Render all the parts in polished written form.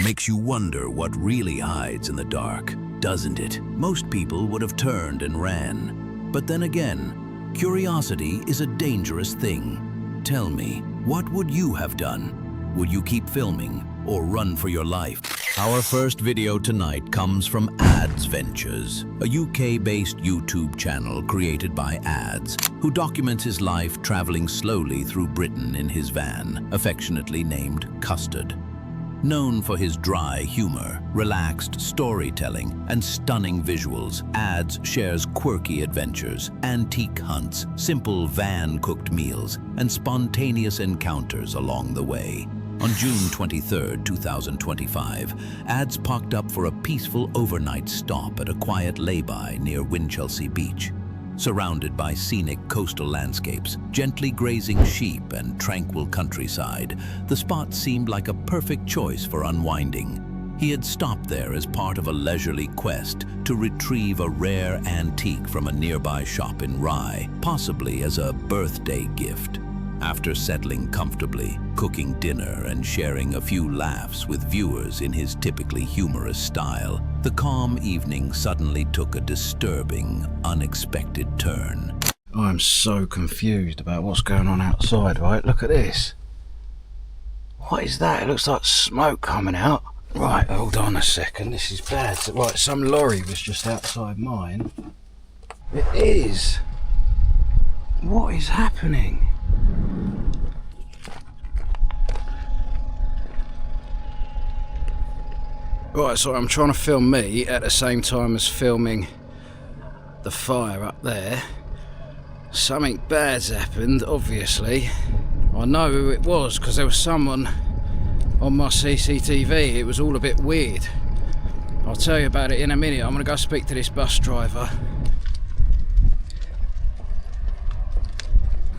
Makes you wonder what really hides in the dark, doesn't it? Most people would have turned and ran. But then again, curiosity is a dangerous thing. Tell me, what would you have done? Would you keep filming or run for your life? Our first video tonight comes from Ads Ventures, a UK-based YouTube channel created by Ads, who documents his life traveling slowly through Britain in his van, affectionately named Custard. Known for his dry humor, relaxed storytelling, and stunning visuals, Ads shares quirky adventures, antique hunts, simple van-cooked meals, and spontaneous encounters along the way. On June 23, 2025, Ads parked up for a peaceful overnight stop at a quiet lay-by near Winchelsea Beach. Surrounded by scenic coastal landscapes, gently grazing sheep and tranquil countryside, the spot seemed like a perfect choice for unwinding. He had stopped there as part of a leisurely quest to retrieve a rare antique from a nearby shop in Rye, possibly as a birthday gift. After settling comfortably, cooking dinner and sharing a few laughs with viewers in his typically humorous style, the calm evening suddenly took a disturbing, unexpected turn. I'm so confused about what's going on outside, right? Look at this. What is that? It looks like smoke coming out. Right, hold on a second, this is bad. Right, some lorry was just outside mine. It is. What is happening? Right, so I'm trying to film me at the same time as filming the fire up there. Something bad's happened, obviously. I know who it was because there was someone on my CCTV. It was all a bit weird. I'll tell you about it in a minute. I'm going to go speak to this bus driver.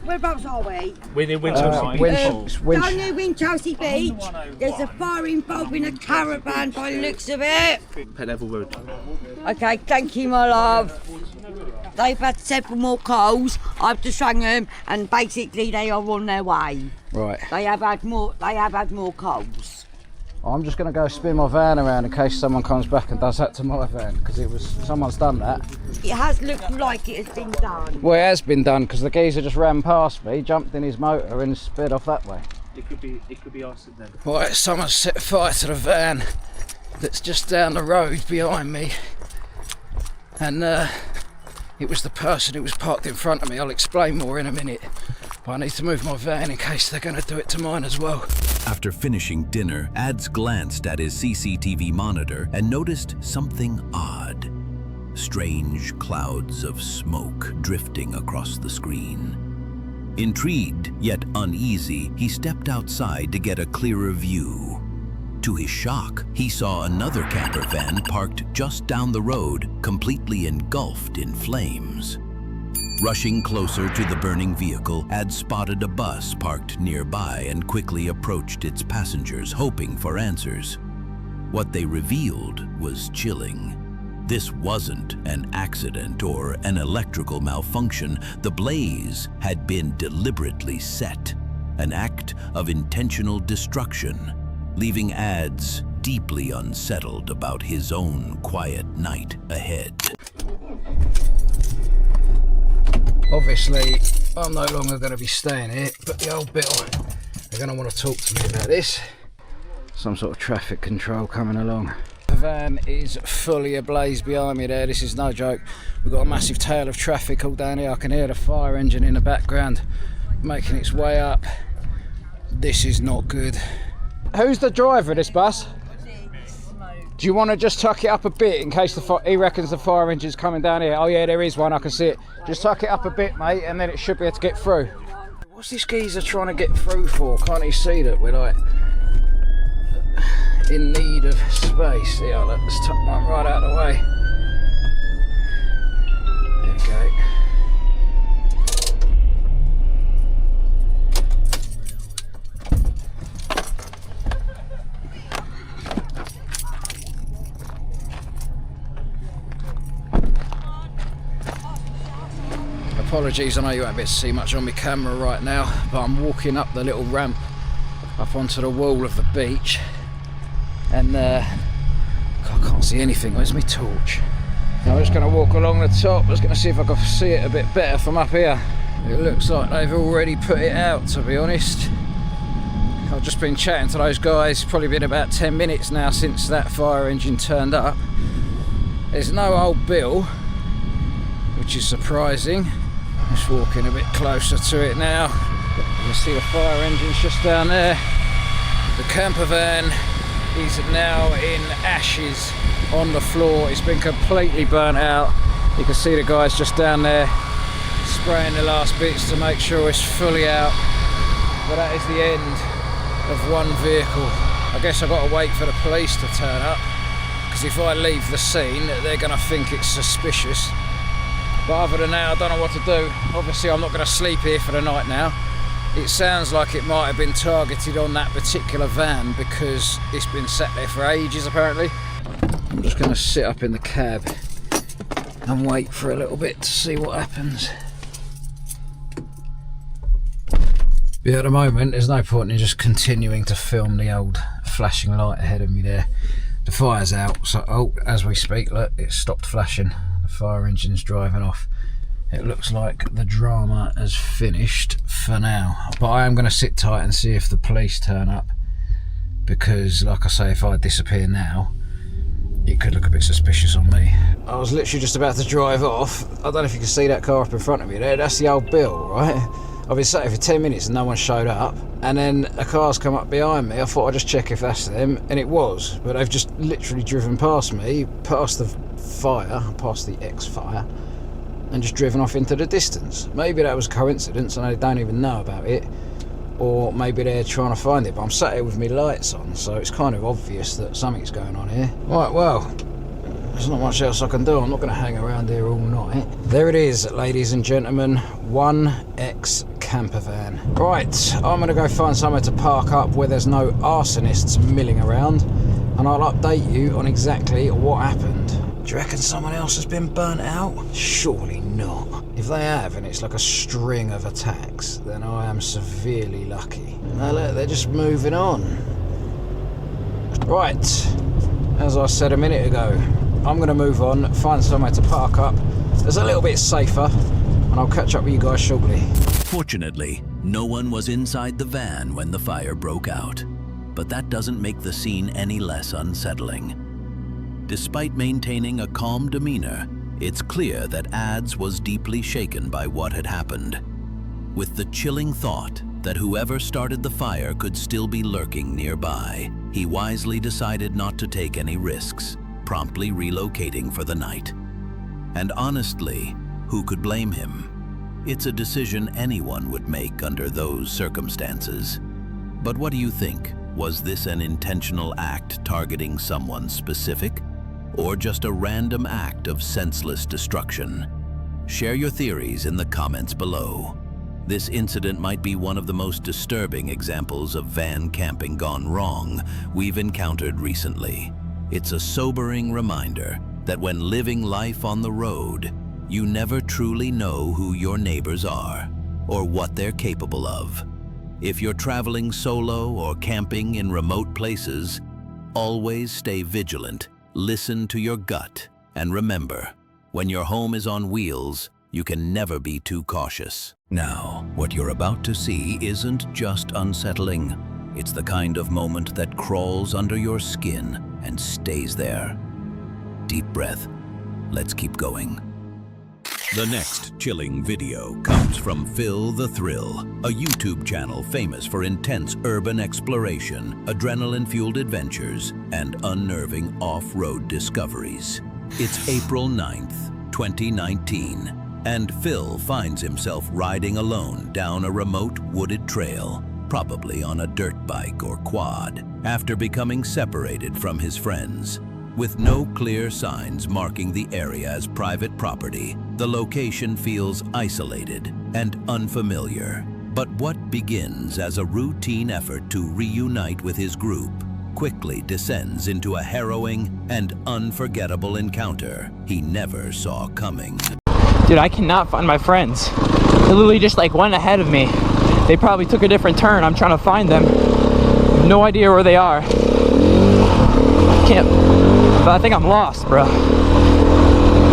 Whereabouts are we? We're in Winchelsea Beach. Down near Winchelsea Beach. There's a fire involving a caravan by the looks of it. Pet Level Road. Okay, thank you, my love. They've had several more calls. I've just rang them, and basically they are on their way. Right. They have had more calls. I'm just going to go spin my van around in case someone comes back and does that to my van, because someone's done that. It has looked like it has been done. Well, it has been done because the geezer just ran past me, jumped in his motor and sped off that way. It could be arson then. Right, someone set fire to the van that's just down the road behind me, and it was the person who was parked in front of me. I'll explain more in a minute, but I need to move my van in case they're going to do it to mine as well. After finishing dinner, Ads glanced at his CCTV monitor and noticed something odd. Strange clouds of smoke drifting across the screen. Intrigued, yet uneasy, he stepped outside to get a clearer view. To his shock, he saw another camper van parked just down the road, completely engulfed in flames. Rushing closer to the burning vehicle, Ads spotted a bus parked nearby and quickly approached its passengers, hoping for answers. What they revealed was chilling. This wasn't an accident or an electrical malfunction. The blaze had been deliberately set, an act of intentional destruction, leaving Ads deeply unsettled about his own quiet night ahead. Obviously, I'm no longer going to be staying here, but the old bill, they're going to want to talk to me about this. Some sort of traffic control coming along. The van is fully ablaze behind me there, this is no joke. We've got a massive tail of traffic all down here. I can hear the fire engine in the background making its way up. This is not good. Who's the driver of this bus? Do you want to just tuck it up a bit in case he reckons the fire engine's coming down here? Oh yeah, there is one, I can see it. Just tuck it up a bit, mate, and then it should be able to get through. What's this geezer trying to get through for? Can't he see that we're like in need of space? Yeah, let's tuck mine right out of the way. There we go. Apologies, I know you won't be able to see much on my camera right now, but I'm walking up the little ramp up onto the wall of the beach. and I can't see anything. Where's my torch? Now I'm just going to walk along the top. I'm just going to see if I can see it a bit better from up here. It looks like they've already put it out, to be honest. I've just been chatting to those guys. Probably been about 10 minutes now since that fire engine turned up. There's no old bill, which is surprising. Just walking a bit closer to it now. You can see the fire engine's just down there. The camper van is now in ashes on the floor. It's been completely burnt out. You can see the guys just down there spraying the last bits to make sure it's fully out. But that is the end of one vehicle. I guess I've got to wait for the police to turn up, because if I leave the scene they're going to think it's suspicious. But other than that, I don't know what to do. Obviously I'm not going to sleep here for the night now. It sounds like it might have been targeted on that particular van because it's been sat there for ages apparently. I'm just going to sit up in the cab and wait for a little bit to see what happens. But at the moment there's no point in just continuing to film the old flashing light ahead of me there. The fire's out, so as we speak, look, it's stopped flashing. The fire engine's driving off. It looks like the drama has finished for now, but I am going to sit tight and see if the police turn up, because like I say, if I disappear now it could look a bit suspicious on me. I was literally just about to drive off. I don't know if you can see that car up in front of me there. That's the old Bill, right? I've been sat here for 10 minutes and no one showed up, and then a car's come up behind me. I thought I'd just check if that's them, and it was, but they've just literally driven past me, past the fire, past the ex-fire, and just driven off into the distance. Maybe that was a coincidence and they don't even know about it, or maybe they're trying to find it, but I'm sat here with my lights on, so it's kind of obvious that something's going on here. Right, well, there's not much else I can do. I'm not going to hang around here all night. There it is, ladies and gentlemen, one ex-camper van. Right, I'm going to go find somewhere to park up where there's no arsonists milling around, and I'll update you on exactly what happened. Do you reckon someone else has been burnt out? Surely not. If they have, and it's like a string of attacks, then I am severely lucky. Now look, they're just moving on. Right, as I said a minute ago, I'm going to move on, find somewhere to park up that's a little bit safer, and I'll catch up with you guys shortly. Fortunately, no one was inside the van when the fire broke out, but that doesn't make the scene any less unsettling. Despite maintaining a calm demeanor, it's clear that Ads was deeply shaken by what had happened, with the chilling thought that whoever started the fire could still be lurking nearby. He wisely decided not to take any risks, promptly relocating for the night. And honestly, who could blame him? It's a decision anyone would make under those circumstances. But what do you think? Was this an intentional act targeting someone specific, or just a random act of senseless destruction? Share your theories in the comments below. This incident might be one of the most disturbing examples of van camping gone wrong we've encountered recently. It's a sobering reminder that when living life on the road, you never truly know who your neighbors are or what they're capable of. If you're traveling solo or camping in remote places, always stay vigilant. Listen to your gut, and remember, when your home is on wheels, you can never be too cautious. Now, what you're about to see isn't just unsettling. It's the kind of moment that crawls under your skin and stays there. Deep breath. Let's keep going. The next chilling video comes from Phil the Thrill, a YouTube channel famous for intense urban exploration, adrenaline-fueled adventures, and unnerving off-road discoveries. It's April 9th, 2019, and Phil finds himself riding alone down a remote wooded trail, probably on a dirt bike or quad, after becoming separated from his friends. With no clear signs marking the area as private property, the location feels isolated and unfamiliar. But what begins as a routine effort to reunite with his group quickly descends into a harrowing and unforgettable encounter he never saw coming. Dude, I cannot find my friends. They literally just like went ahead of me. They probably took a different turn. I'm trying to find them. I have no idea where they are. can't, but I think I'm lost, bro.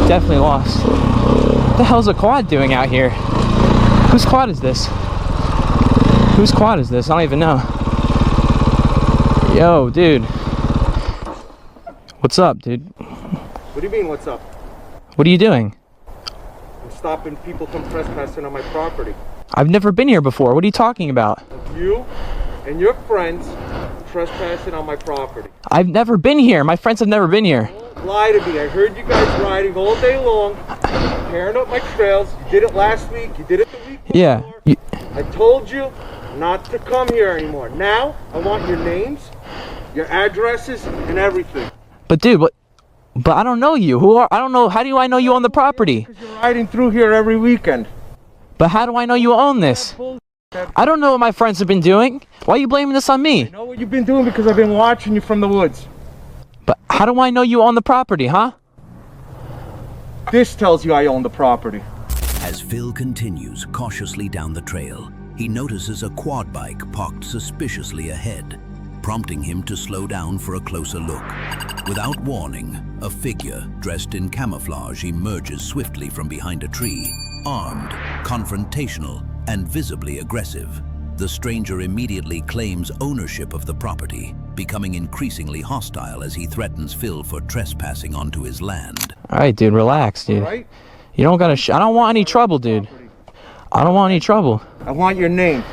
Definitely lost. What the hell's a quad doing out here? Whose quad is this? Whose quad is this? I don't even know. Yo, dude. What's up, dude? What do you mean, what's up? What are you doing? I'm stopping people from trespassing on my property. I've never been here before. What are you talking about? You and your friends trespassing on my property. I've never been here. My friends have never been here. Don't lie to me. I heard you guys riding all day long, tearing up my trails. You did it last week. You did it the week before. Yeah. I told you not to come here anymore. Now, I want your names, your addresses, and everything. But dude, but I don't know you. I don't know. How do I know you own the property? Because you're riding through here every weekend. But how do I know you own this? I don't know what my friends have been doing. Why are you blaming this on I me? know what you've been doing because I've been watching you from the woods. But how do I know you own the property, huh? This tells you I own the property. As Phil continues cautiously down the trail, he notices a quad bike parked suspiciously ahead, prompting him to slow down for a closer look. Without warning, a figure dressed in camouflage emerges swiftly from behind a tree, armed, confrontational, and visibly aggressive. The stranger immediately claims ownership of the property, becoming increasingly hostile as he threatens Phil for trespassing onto his land. All right, dude, relax, dude. Right? You don't gotta. I don't want any trouble, dude. I don't want any trouble. I want your name.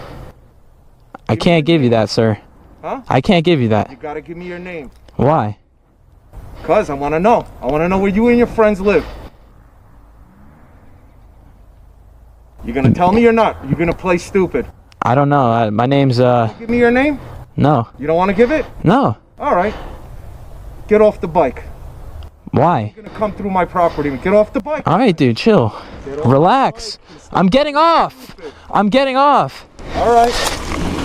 I can't give you that, sir. Huh? I can't give you You that. gotta give me your name. Why? Cause I wanna know. I wanna know where you and your friends live. You gonna tell me or not? You gonna play stupid? I don't know. My name's Give me your name? No. You don't wanna give it? No. Alright. Get off the bike. Why? You're gonna come through my property. Get off the bike. All right, dude, chill. Relax. I'm getting off. I'm getting off. Alright.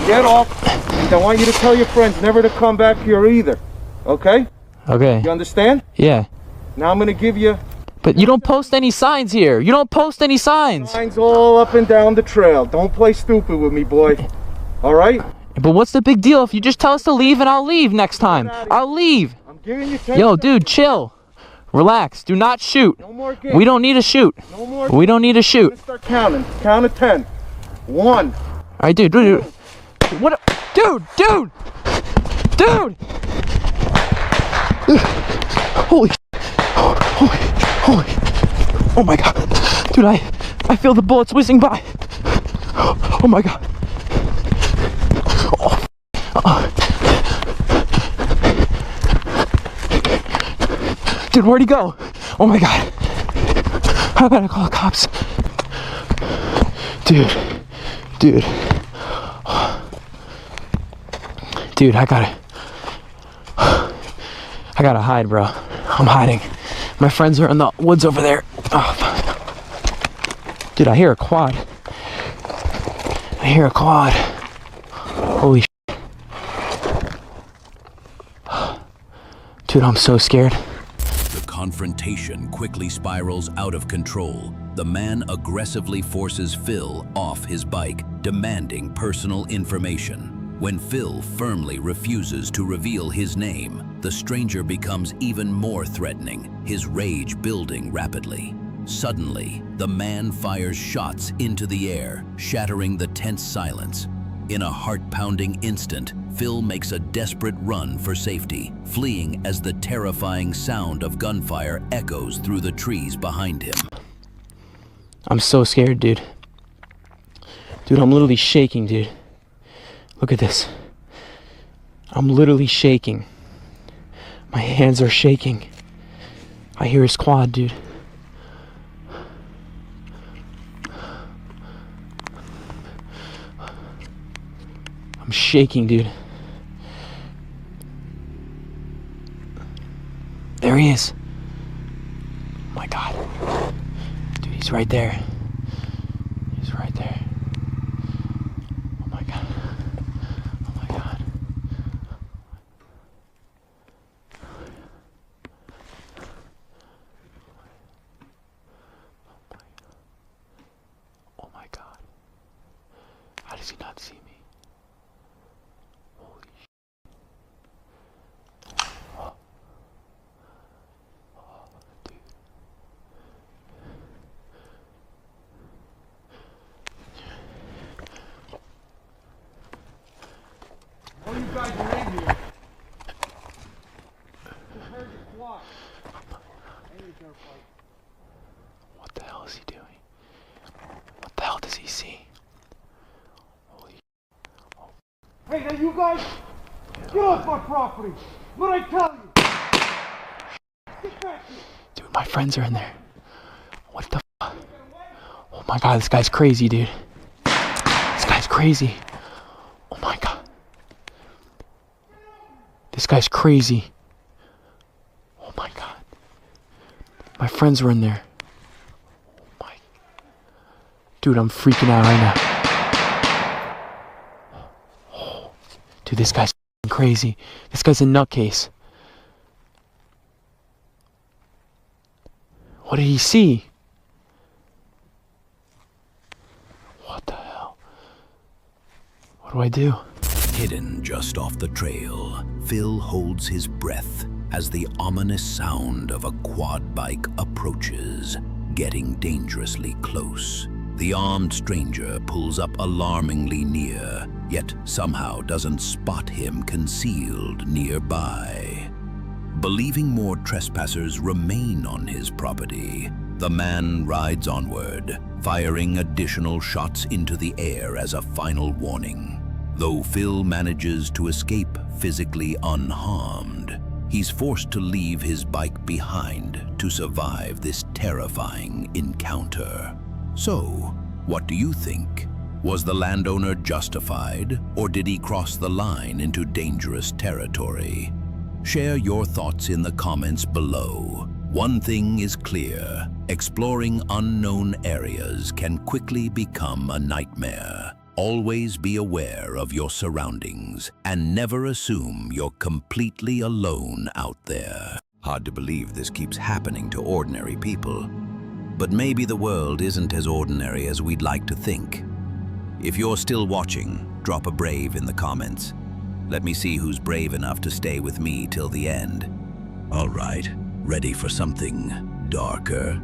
Get off. And I want you to tell your friends never to come back here either. Okay? Okay. You understand? Yeah. Now I'm gonna give you But you don't post any signs here. You don't post any signs. signs all up and down the trail. Don't play stupid with me, boy. Alright? But what's the big deal if you just tell us to leave and I'll leave next time? I'll leave. I'm giving you 10 Yo, seconds. dude, chill. Relax. Do not shoot. No more games. We don't need to shoot. No more. We don't need to shoot. Start counting. Count to 10. 1. All right, dude. What? Dude. Holy. Oh my God. Dude, I feel the bullets whizzing by. Oh my God. Dude, where'd he go? Oh my God. I gotta call the cops. Dude, I gotta hide, bro. I'm hiding. My friends are in the woods over there. Oh, fuck. Dude, I hear a quad. Holy shit. Dude, I'm so scared. The confrontation quickly spirals out of control. The man aggressively forces Phil off his bike, demanding personal information. When Phil firmly refuses to reveal his name, the stranger becomes even more threatening, his rage building rapidly. Suddenly, the man fires shots into the air, shattering the tense silence. In a heart-pounding instant, Phil makes a desperate run for safety, fleeing as the terrifying sound of gunfire echoes through the trees behind him. I'm so scared, dude. Dude, I'm literally shaking, dude. Look at this. I'm literally shaking. My hands are shaking. I hear his quad, dude. I'm shaking, dude. There he is. Oh my God. Dude, he's right there. He's right there. Oh my God. Oh my God. Oh my God. How does he not see me? Holy shit. guys are in here. Just heard you squawk. What the hell is he doing? What the hell does he see? Holy. Hey, now you guys, get off my property. What I tell you? Get back here. Dude, my friends are in there. What the fuck? Oh my god, this guy's crazy, dude. This guy's crazy. Oh my god. This guy's crazy. Oh my god. My friends were in there. Oh my. Dude, I'm freaking out right now. Oh. Dude, this guy's crazy. This guy's a nutcase. What did he see? What the hell? What do I do? Hidden just off the trail, Phil holds his breath as the ominous sound of a quad bike approaches, getting dangerously close. The armed stranger pulls up alarmingly near, yet somehow doesn't spot him concealed nearby. Believing more trespassers remain on his property, the man rides onward, firing additional shots into the air as a final warning. Though Phil manages to escape physically unharmed, he's forced to leave his bike behind to survive this terrifying encounter. So, what do you think? Was the landowner justified, or did he cross the line into dangerous territory? Share your thoughts in the comments below. One thing is clear: exploring unknown areas can quickly become a nightmare. Always be aware of your surroundings and never assume you're completely alone out there. Hard to believe this keeps happening to ordinary people. But maybe the world isn't as ordinary as we'd like to think. If you're still watching, drop a brave in the comments. Let me see who's brave enough to stay with me till the end. All right, ready for something darker?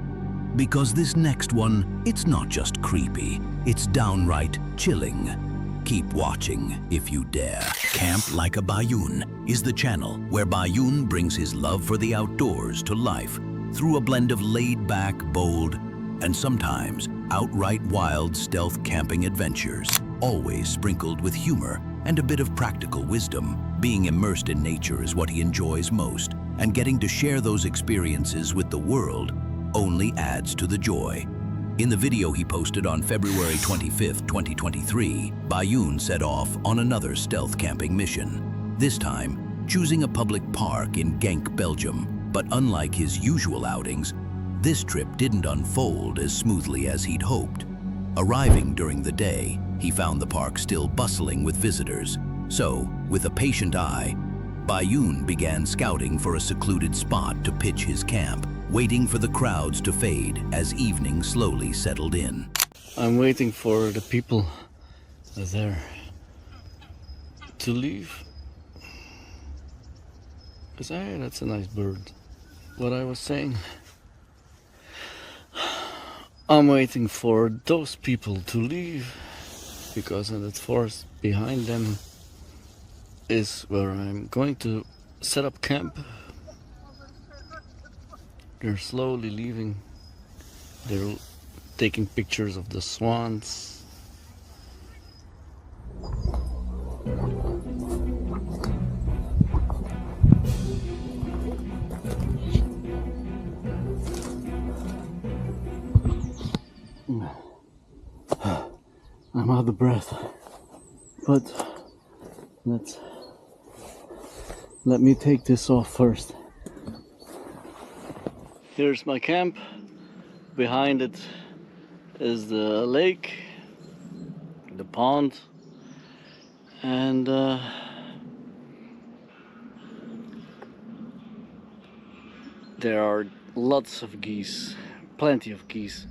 Because this next one, it's not just creepy, it's downright chilling. Keep watching if you dare. Camp Like a Bayoun is the channel where Bayoun brings his love for the outdoors to life through a blend of laid-back, bold, and sometimes outright wild stealth camping adventures, always sprinkled with humor and a bit of practical wisdom. Being immersed in nature is what he enjoys most, and getting to share those experiences with the world only adds to the joy. In the video he posted on February 25th, 2023, Bayoun set off on another stealth camping mission, this time choosing a public park in Genk, Belgium. But unlike his usual outings, this trip didn't unfold as smoothly as he'd hoped. Arriving during the day, he found the park still bustling with visitors. So, with a patient eye, Bayoun began scouting for a secluded spot to pitch his camp, waiting for the crowds to fade as evening slowly settled in. I'm waiting for the people there to leave. Because, hey, that's a nice bird. What I was saying, I'm waiting for those people to leave, because in that forest behind them is where I'm going to set up camp. They're slowly leaving. They're taking pictures of the swans. I'm out of breath, but let me take this off first. Here's my camp. Behind it is the lake, the pond, and there are lots of geese, plenty of geese.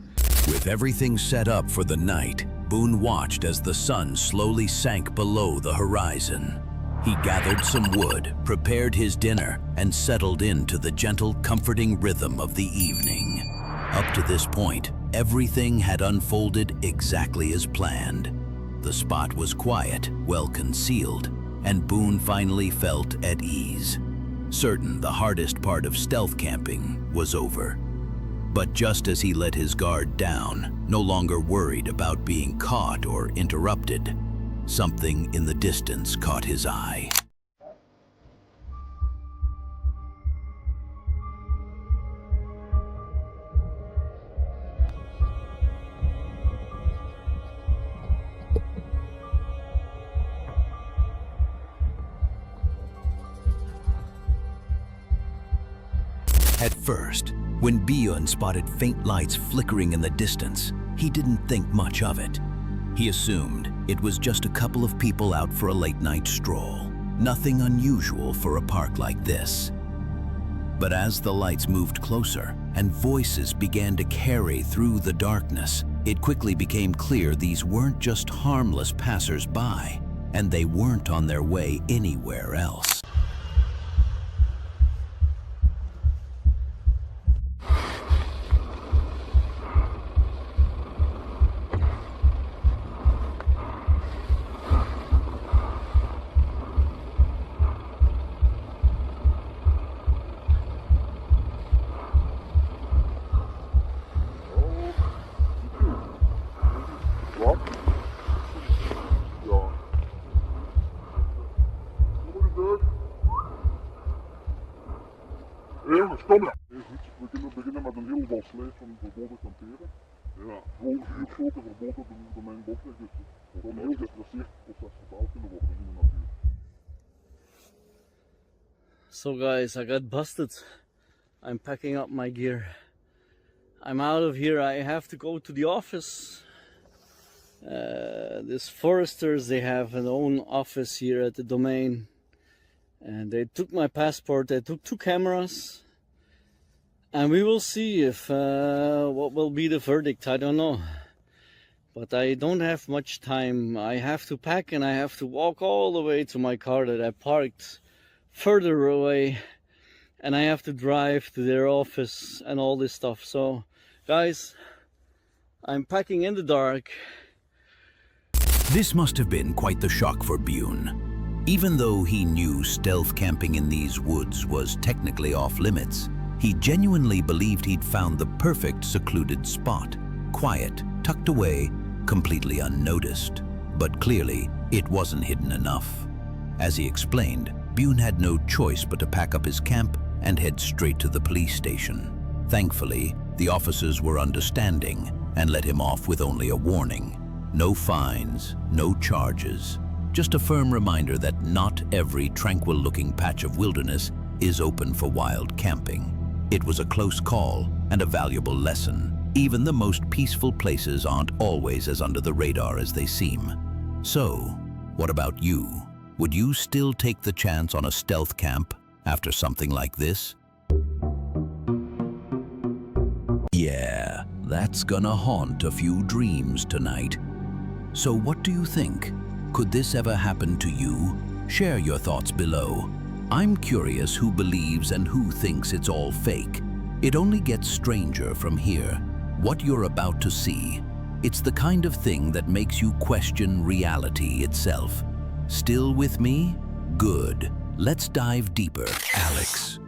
With everything set up for the night, Boone watched as the sun slowly sank below the horizon. He gathered some wood, prepared his dinner, and settled into the gentle, comforting rhythm of the evening. Up to this point, everything had unfolded exactly as planned. The spot was quiet, well concealed, and Boone finally felt at ease, certain the hardest part of stealth camping was over. But just as he let his guard down, no longer worried about being caught or interrupted, something in the distance caught his eye. At first, when Björn spotted faint lights flickering in the distance, he didn't think much of it. He assumed it was just a couple of people out for a late-night stroll. Nothing unusual for a park like this. But as the lights moved closer and voices began to carry through the darkness, it quickly became clear these weren't just harmless passers-by, and they weren't on their way anywhere else. Kom ja. We kunnen beginnen met een heel vals lijst van verboden kamperen. Ja, vuursoorten verboden op de domein bosweg, dus we gaan heel gestresseerd proces vertaald kunnen worden in de natuur. So guys, I got busted. I'm packing up my gear. I'm out of here. I have to go to the office. These foresters, they have an own office here at the domain. And they took my passport, they took 2 cameras. And we will see if what will be the verdict, I don't know. But I don't have much time. I have to pack and I have to walk all the way to my car that I parked further away. And I have to drive to their office and all this stuff. So, guys, I'm packing in the dark. This must have been quite the shock for Björn. Even though he knew stealth camping in these woods was technically off limits, he genuinely believed he'd found the perfect secluded spot, quiet, tucked away, completely unnoticed. But clearly, it wasn't hidden enough. As he explained, Björn had no choice but to pack up his camp and head straight to the police station. Thankfully, the officers were understanding and let him off with only a warning. No fines, no charges. Just a firm reminder that not every tranquil-looking patch of wilderness is open for wild camping. It was a close call and a valuable lesson. Even the most peaceful places aren't always as under the radar as they seem. So, what about you? Would you still take the chance on a stealth camp after something like this? Yeah, that's gonna haunt a few dreams tonight. So what do you think? Could this ever happen to you? Share your thoughts below. I'm curious who believes and who thinks it's all fake. It only gets stranger from here. What you're about to see, it's the kind of thing that makes you question reality itself. Still with me? Good. Let's dive deeper. Alex,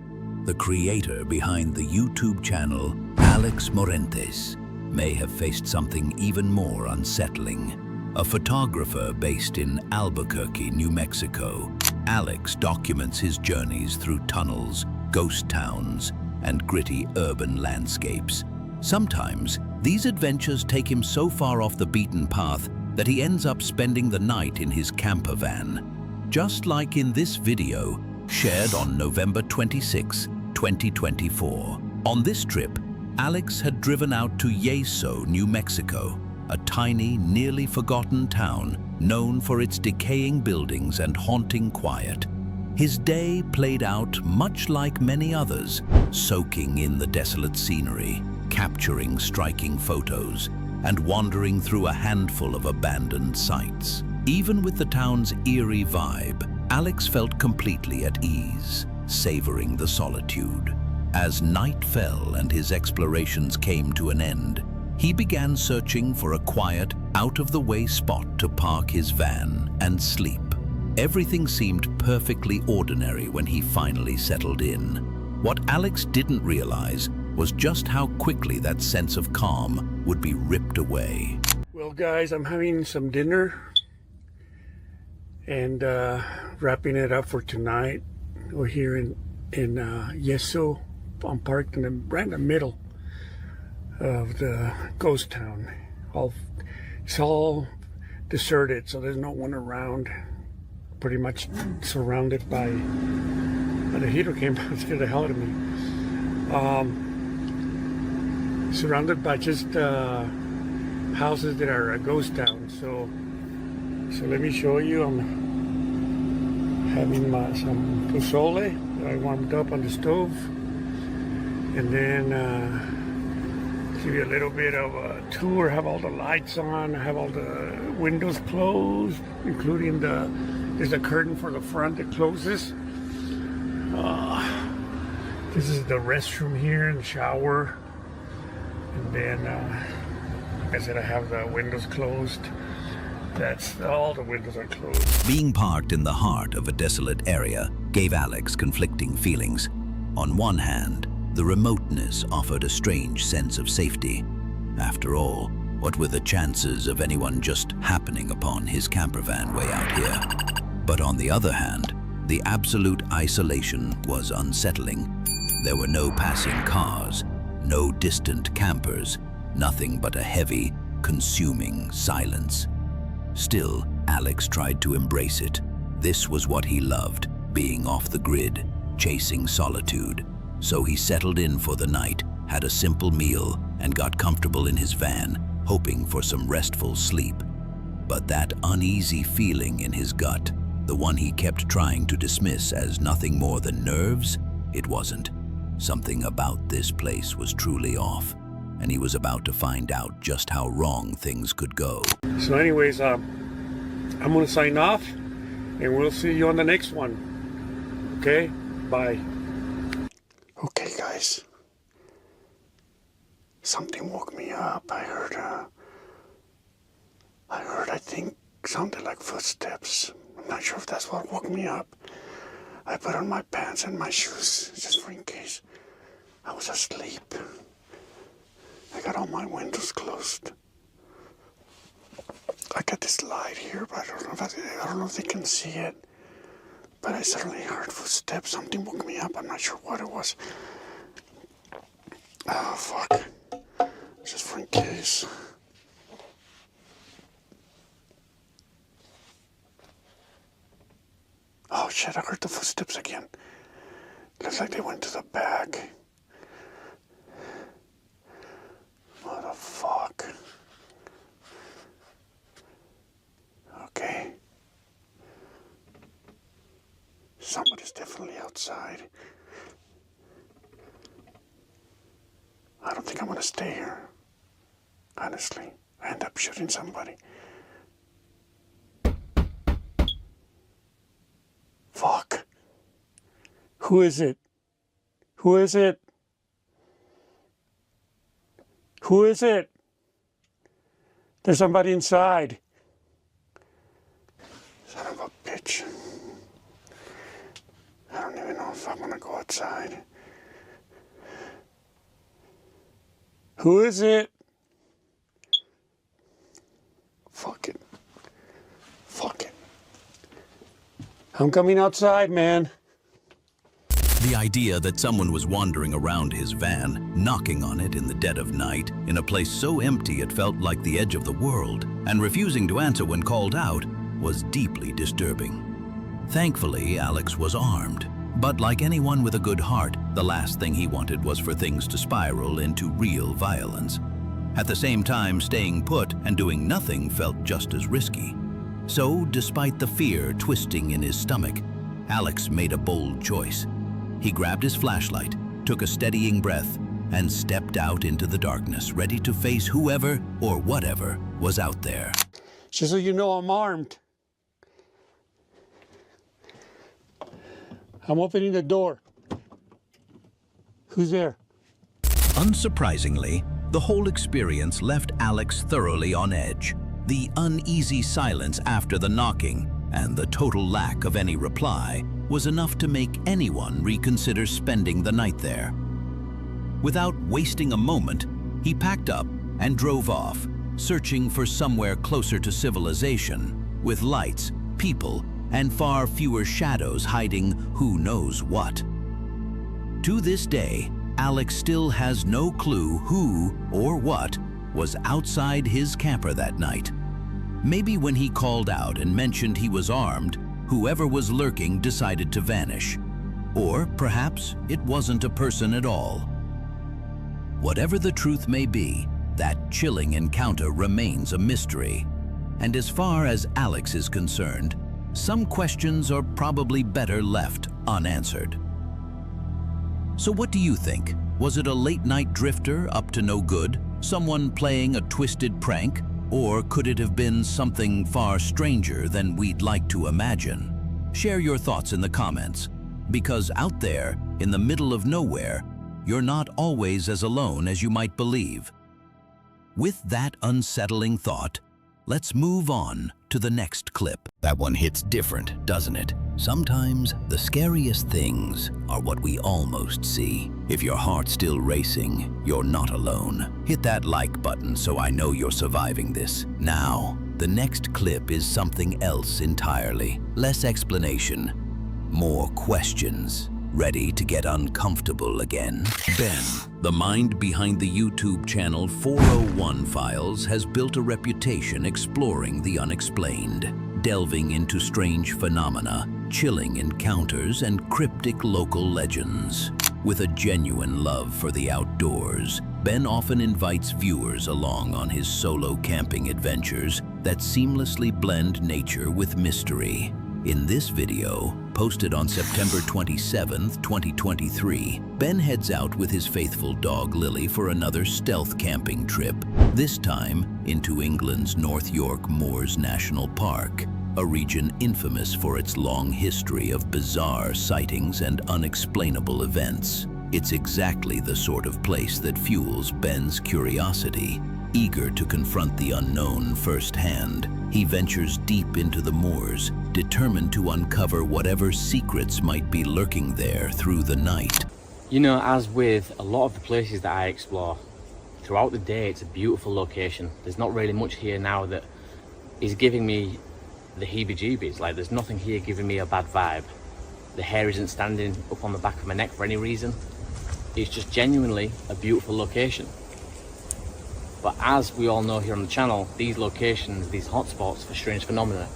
the creator behind the YouTube channel Alex Morentes, may have faced something even more unsettling. A photographer based in Albuquerque, New Mexico, Alex documents his journeys through tunnels, ghost towns, and gritty urban landscapes. Sometimes, these adventures take him so far off the beaten path that he ends up spending the night in his camper van. Just like in this video, shared on November 26, 2024. On this trip, Alex had driven out to Yeso, New Mexico, a tiny, nearly forgotten town known for its decaying buildings and haunting quiet. His day played out much like many others, soaking in the desolate scenery, capturing striking photos, and wandering through a handful of abandoned sites. Even with the town's eerie vibe, Alex felt completely at ease, savoring the solitude. As night fell and his explorations came to an end, he began searching for a quiet, out-of-the-way spot to park his van and sleep. Everything seemed perfectly ordinary when he finally settled in. What Alex didn't realize was just how quickly that sense of calm would be ripped away. Well guys, I'm having some dinner and wrapping it up for tonight. We're here in Yeso. I'm parked right in the middle of the ghost town. It's all deserted, so there's no one around. Pretty much surrounded by... the heater came out, scared the hell out of me. Surrounded by just houses that are a ghost town. So let me show you. I'm having some pozole that I warmed up on the stove, and then give you a little bit of a tour. Have all the lights on. Have all the windows closed, including there's a curtain for the front that closes. This is the restroom here and shower. And then, like I said, I have the windows closed. All the windows are closed. Being parked in the heart of a desolate area gave Alex conflicting feelings. On one hand, the remoteness offered a strange sense of safety. After all, what were the chances of anyone just happening upon his camper van way out here? But on the other hand, the absolute isolation was unsettling. There were no passing cars, no distant campers, nothing but a heavy, consuming silence. Still, Alex tried to embrace it. This was what he loved, being off the grid, chasing solitude. So he settled in for the night, had a simple meal, and got comfortable in his van, hoping for some restful sleep. But that uneasy feeling in his gut, the one he kept trying to dismiss as nothing more than nerves, it wasn't. Something about this place was truly off, and he was about to find out just how wrong things could go. So anyways, I'm gonna sign off, and we'll see you on the next one. Okay, bye. Okay guys, something woke me up. I heard I think sounded like footsteps. I'm not sure if that's what woke me up. I put on my pants and my shoes just for in case. I was asleep. I got all my windows closed. I got this light here, but I don't know if they can see it. But I certainly heard footsteps. Something woke me up. I'm not sure what it was. Oh fuck. Just for in case. Oh shit, I heard the footsteps again. Looks like they went to the back. What the fuck? Okay. Somebody's definitely outside. I don't think I'm gonna stay here. Honestly, I end up shooting somebody. Fuck. Who is it? Who is it? Who is it? There's somebody inside. Son of a bitch. I don't even know if I'm gonna go outside. Who is it? Fuck it. Fuck it. I'm coming outside, man. The idea that someone was wandering around his van, knocking on it in the dead of night, in a place so empty it felt like the edge of the world, and refusing to answer when called out, was deeply disturbing. Thankfully, Alex was armed, but like anyone with a good heart, the last thing he wanted was for things to spiral into real violence. At the same time, staying put and doing nothing felt just as risky. So, despite the fear twisting in his stomach, Alex made a bold choice. He grabbed his flashlight, took a steadying breath, and stepped out into the darkness, ready to face whoever or whatever was out there. Just so you know, I'm armed. I'm opening the door. Who's there? Unsurprisingly, the whole experience left Alex thoroughly on edge. The uneasy silence after the knocking, and the total lack of any reply was enough to make anyone reconsider spending the night there. Without wasting a moment, he packed up and drove off, searching for somewhere closer to civilization, with lights, people, and far fewer shadows hiding who knows what. To this day, Alex still has no clue who or what was outside his camper that night. Maybe when he called out and mentioned he was armed, whoever was lurking decided to vanish. Or perhaps it wasn't a person at all. Whatever the truth may be, that chilling encounter remains a mystery. And as far as Alex is concerned, some questions are probably better left unanswered. So what do you think? Was it a late-night drifter up to no good? Someone playing a twisted prank? Or could it have been something far stranger than we'd like to imagine? Share your thoughts in the comments, because out there, in the middle of nowhere, you're not always as alone as you might believe. With that unsettling thought, let's move on to the next clip. That one hits different, doesn't it? Sometimes the scariest things are what we almost see. If your heart's still racing, you're not alone. Hit that like button so I know you're surviving this. Now, the next clip is something else entirely. Less explanation, more questions. Ready to get uncomfortable again? Ben, the mind behind the YouTube channel 401 Files, has built a reputation exploring the unexplained, delving into strange phenomena, chilling encounters, and cryptic local legends. With a genuine love for the outdoors, Ben often invites viewers along on his solo camping adventures that seamlessly blend nature with mystery. In this video, posted on September 27th, 2023, Ben heads out with his faithful dog Lily for another stealth camping trip, this time into England's North York Moors National Park, a region infamous for its long history of bizarre sightings and unexplainable events. It's exactly the sort of place that fuels Ben's curiosity. Eager to confront the unknown firsthand, he ventures deep into the moors, determined to uncover whatever secrets might be lurking there through the night. You know, as with a lot of the places that I explore, throughout the day it's a beautiful location. There's not really much here now that is giving me the heebie-jeebies. Like, there's nothing here giving me a bad vibe. The hair isn't standing up on the back of my neck for any reason. It's just genuinely a beautiful location. But as we all know here on the channel, these locations, these hotspots for strange phenomena,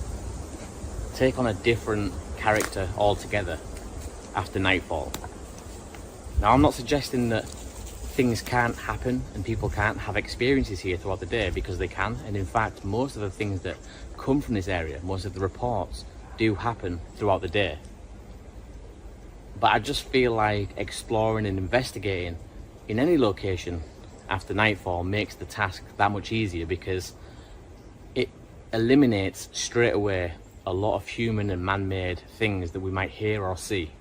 take on a different character altogether after nightfall. Now, I'm not suggesting that things can't happen and people can't have experiences here throughout the day, because they can. And in fact, most of the things that come from this area, most of the reports, do happen throughout the day. But I just feel like exploring and investigating in any location after nightfall makes the task that much easier, because it eliminates straight away a lot of human and man-made things that we might hear or see.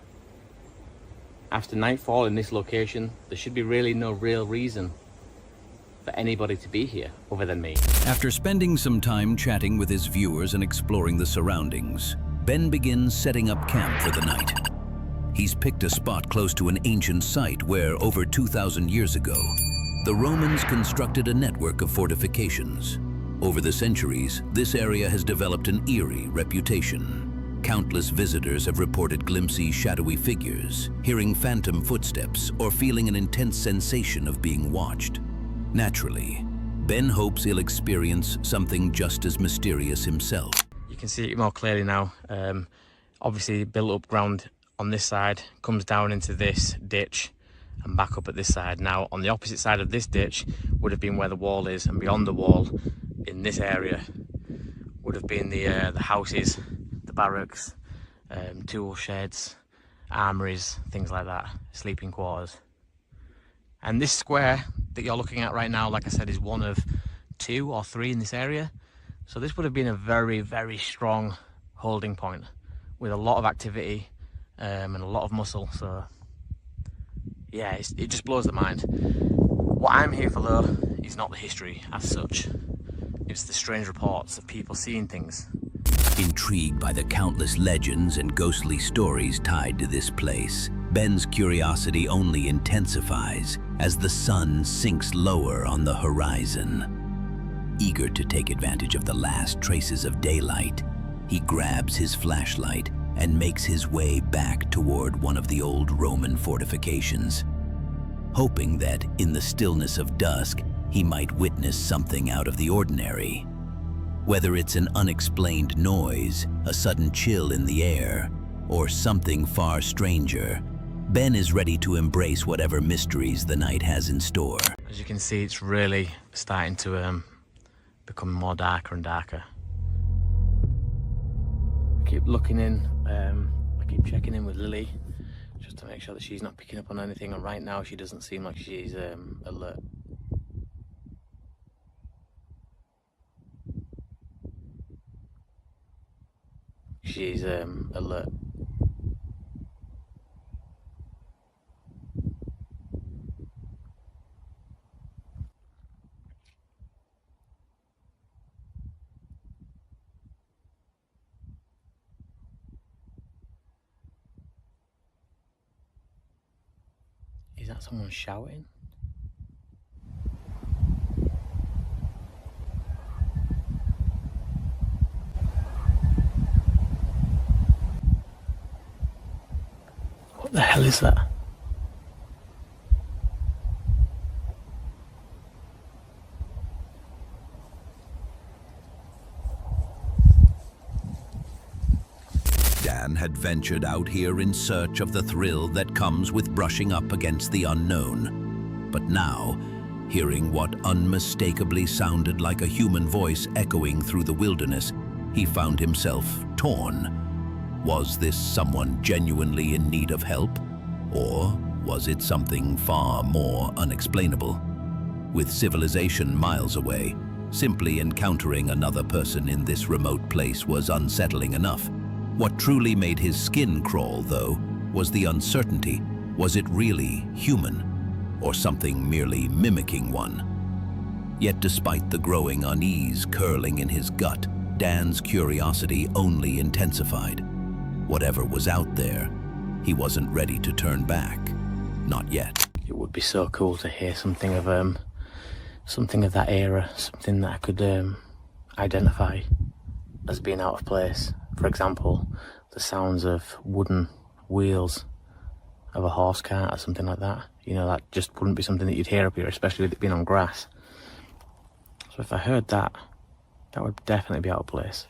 After nightfall in this location, there should be really no real reason for anybody to be here other than me. After spending some time chatting with his viewers and exploring the surroundings, Ben begins setting up camp for the night. He's picked a spot close to an ancient site where, over 2,000 years ago, the Romans constructed a network of fortifications. Over the centuries, this area has developed an eerie reputation. Countless visitors have reported glimpsing shadowy figures, hearing phantom footsteps, or feeling an intense sensation of being watched. Naturally, Ben hopes he'll experience something just as mysterious himself. You can see it more clearly now. Obviously, built up ground on this side comes down into this ditch and back up at this side. Now, on the opposite side of this ditch would have been where the wall is, and beyond the wall in this area would have been the houses, the barracks, tool sheds, armories, things like that, sleeping quarters. And this square that you're looking at right now, like I said, is one of 2 or 3 in this area. So this would have been a very, very strong holding point with a lot of activity and a lot of muscle. So yeah, it just blows the mind. What I'm here for, though, is not the history as such. It's the strange reports of people seeing things, Intrigued by the countless legends and ghostly stories tied to this place, Ben's curiosity only intensifies as the sun sinks lower on the horizon. Eager to take advantage of the last traces of daylight, he grabs his flashlight and makes his way back toward one of the old Roman fortifications, hoping that in the stillness of dusk, he might witness something out of the ordinary. Whether it's an unexplained noise, a sudden chill in the air, or something far stranger, Ben is ready to embrace whatever mysteries the night has in store. As you can see, it's really starting to become more darker and darker. I keep looking in, I keep checking in with Lily, just to make sure that she's not picking up on anything, and right now she doesn't seem like she's alert. She's alert. Is that someone shouting? What the hell is that? Dan had ventured out here in search of the thrill that comes with brushing up against the unknown. But now, hearing what unmistakably sounded like a human voice echoing through the wilderness, he found himself torn. Was this someone genuinely in need of help? Or was it something far more unexplainable? With civilization miles away, simply encountering another person in this remote place was unsettling enough. What truly made his skin crawl, though, was the uncertainty. Was it really human, or something merely mimicking one? Yet despite the growing unease curling in his gut, Dan's curiosity only intensified. Whatever was out there, he wasn't ready to turn back. Not yet. It would be so cool to hear something of that era, something that I could identify as being out of place. For example, the sounds of wooden wheels of a horse cart or something like that. You know, that just wouldn't be something that you'd hear up here, especially with it being on grass. So if I heard that, that would definitely be out of place.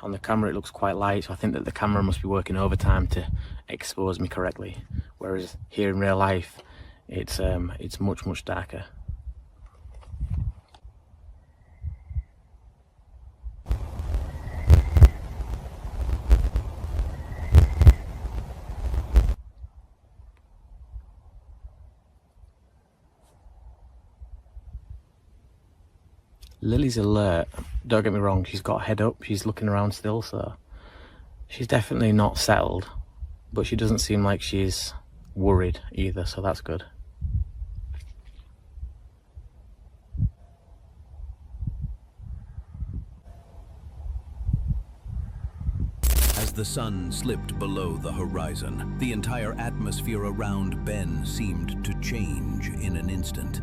On the camera it looks quite light, so I think that the camera must be working overtime to expose me correctly. Whereas here in real life, it's much, much darker. Lily's alert, don't get me wrong, she's got her head up, she's looking around still, so she's definitely not settled, but she doesn't seem like she's worried either, so that's good. As the sun slipped below the horizon, the entire atmosphere around Ben seemed to change in an instant.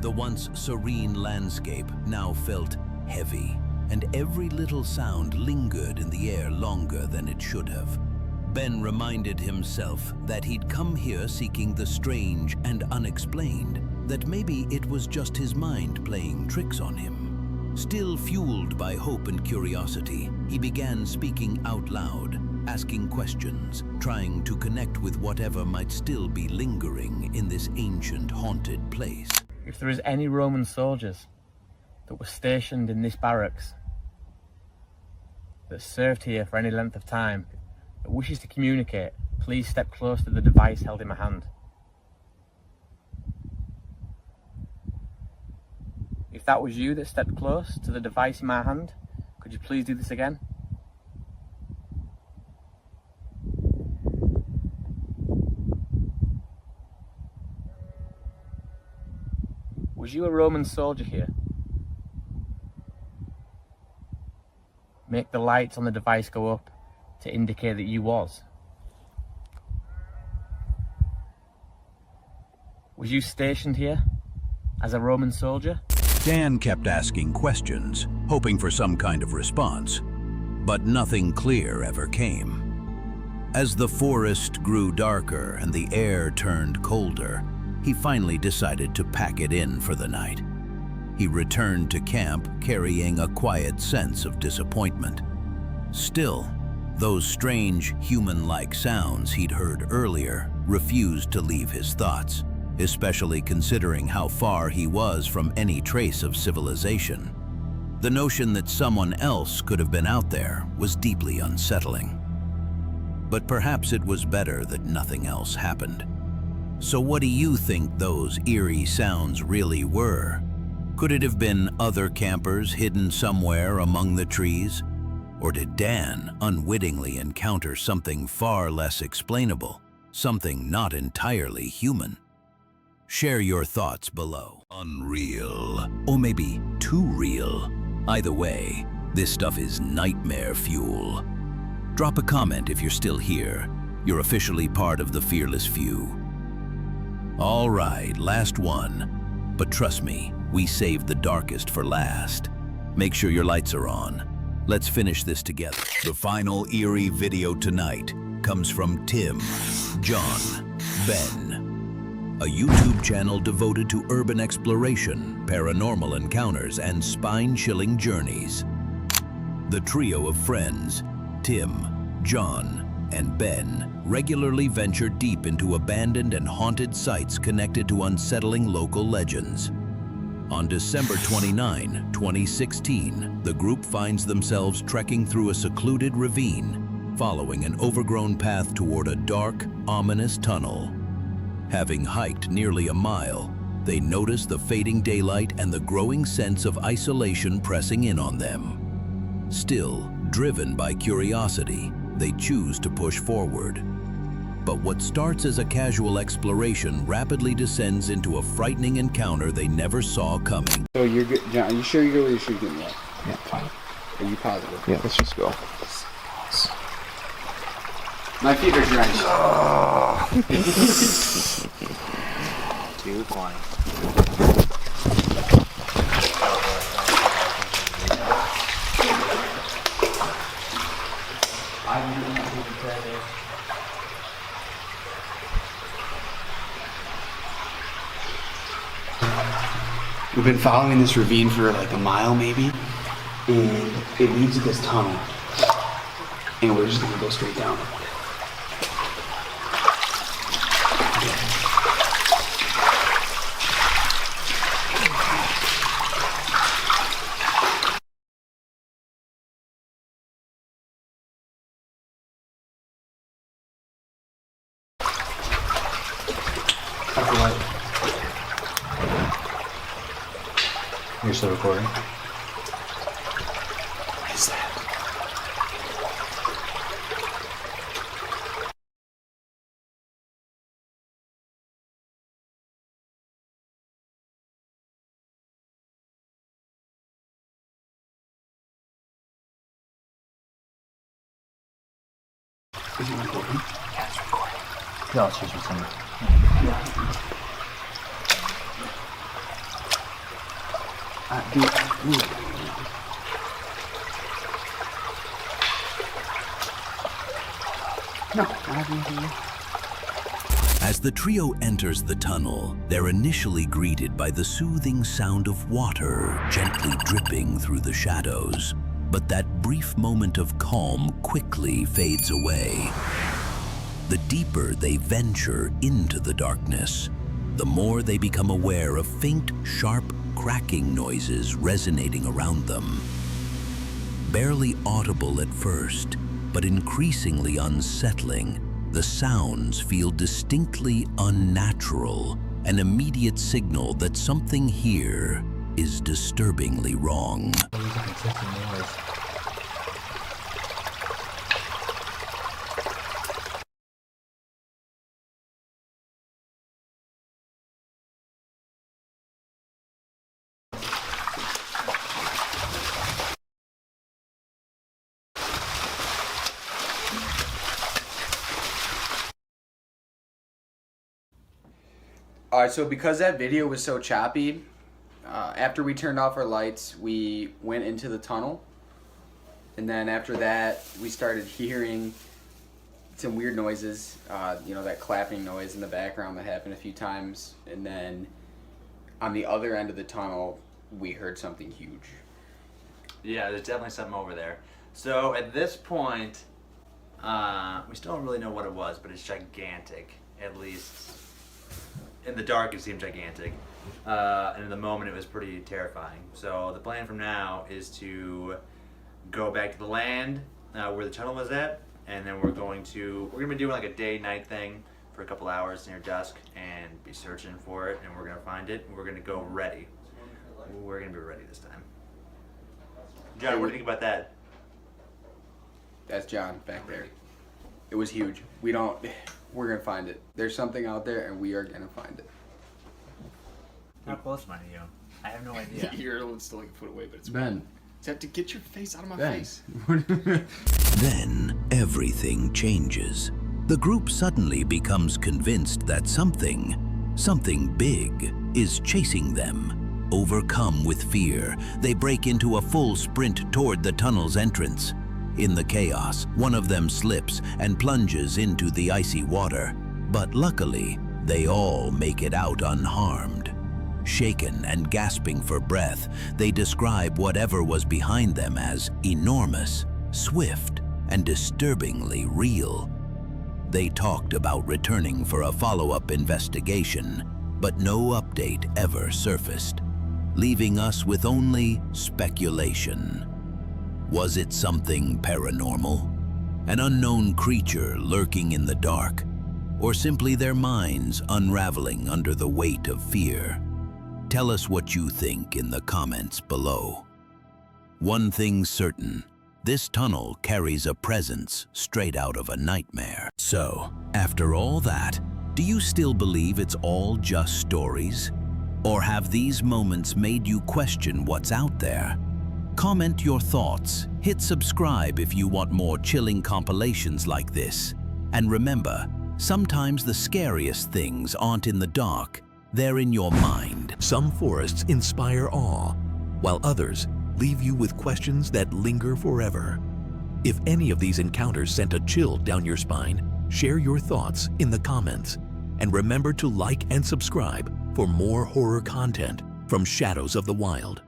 The once serene landscape now felt heavy, and every little sound lingered in the air longer than it should have. Ben reminded himself that he'd come here seeking the strange and unexplained, that maybe it was just his mind playing tricks on him. Still fueled by hope and curiosity, he began speaking out loud, asking questions, trying to connect with whatever might still be lingering in this ancient, haunted place. If there is any Roman soldiers that were stationed in this barracks, that served here for any length of time, that wishes to communicate, please step close to the device held in my hand. If that was you that stepped close to the device in my hand, could you please do this again? Was you a Roman soldier here? make the lights on the device go up to indicate that you was? Was you stationed here as a Roman soldier? Dan kept asking questions, hoping for some kind of response, but nothing clear ever came. As the forest grew darker and the air turned colder, he finally decided to pack it in for the night. He returned to camp carrying a quiet sense of disappointment. Still, those strange human-like sounds he'd heard earlier refused to leave his thoughts, especially considering how far he was from any trace of civilization. The notion that someone else could have been out there was deeply unsettling. But perhaps it was better that nothing else happened. So what do you think those eerie sounds really were? Could it have been other campers hidden somewhere among the trees? Or did Dan unwittingly encounter something far less explainable, something not entirely human? Share your thoughts below. Unreal, or maybe too real. Either way, this stuff is nightmare fuel. Drop a comment if you're still here. You're officially part of the fearless few. All right, last one. But trust me, we saved the darkest for last. Make sure your lights are on. Let's finish this together. The final eerie video tonight comes from Tim, John, Ben, a YouTube channel devoted to urban exploration, paranormal encounters, and spine-chilling journeys. The trio of friends, Tim, John, and Ben, regularly venture deep into abandoned and haunted sites connected to unsettling local legends. On December 29, 2016, the group finds themselves trekking through a secluded ravine, following an overgrown path toward a dark, ominous tunnel. Having hiked nearly a mile, they notice the fading daylight and the growing sense of isolation pressing in on them. Still, driven by curiosity, they choose to push forward. But what starts as a casual exploration rapidly descends into a frightening encounter they never saw coming. So you're good, John? Are you sure you're good or are you sure you're getting left? Yeah, fine. Are you positive? Yeah, let's just go. My feet are drenched. Oh. 220. We've been following this ravine for like a mile maybe, and it leads to this tunnel, and we're just gonna go straight down. You're still recording? What is that? Is it recording? Yeah, it's recording. No, it's just recording. No, I have anything. As the trio enters the tunnel, they're initially greeted by the soothing sound of water gently dripping through the shadows. But that brief moment of calm quickly fades away. The deeper they venture into the darkness, the more they become aware of faint, sharp, cracking noises resonating around them. Barely audible at first, but increasingly unsettling, the sounds feel distinctly unnatural, an immediate signal that something here is disturbingly wrong. Alright, so because that video was so choppy, after we turned off our lights, we went into the tunnel. And then after that, we started hearing some weird noises. You know, that clapping noise in the background that happened a few times. And then on the other end of the tunnel, we heard something huge. Yeah, there's definitely something over there. So at this point, we still don't really know what it was, but it's gigantic. At least in the dark, it seemed gigantic. And in the moment, it was pretty terrifying. So the plan from now is to go back to the land where the tunnel was at, and then we're gonna be doing like a day-night thing for a couple hours near dusk, and be searching for it, and we're gonna find it, and we're gonna go ready. We're gonna be ready this time. John, what do you think about that? That's John back there. It was huge. We're gonna find it. There's something out there, and we are gonna find it. How close am I to you? I have no idea. You're still like a foot away, but it's Ben. Have to get your face out of my Ben. face. Then everything changes. The group suddenly becomes convinced that something big is chasing them. Overcome with fear, they break into a full sprint toward the tunnel's entrance. In the chaos, one of them slips and plunges into the icy water. But luckily, they all make it out unharmed. Shaken and gasping for breath, they describe whatever was behind them as enormous, swift, and disturbingly real. They talked about returning for a follow-up investigation, but no update ever surfaced, leaving us with only speculation. Was it something paranormal? An unknown creature lurking in the dark? Or simply their minds unraveling under the weight of fear? Tell us what you think in the comments below. One thing's certain, this tunnel carries a presence straight out of a nightmare. So, after all that, do you still believe it's all just stories? Or have these moments made you question what's out there? Comment your thoughts, hit subscribe if you want more chilling compilations like this. And remember, sometimes the scariest things aren't in the dark, they're in your mind. Some forests inspire awe, while others leave you with questions that linger forever. If any of these encounters sent a chill down your spine, share your thoughts in the comments. And remember to like and subscribe for more horror content from Shadows of the Wild.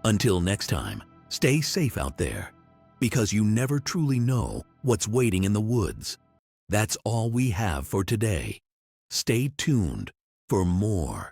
Until next time, stay safe out there, because you never truly know what's waiting in the woods. That's all we have for today. Stay tuned for more.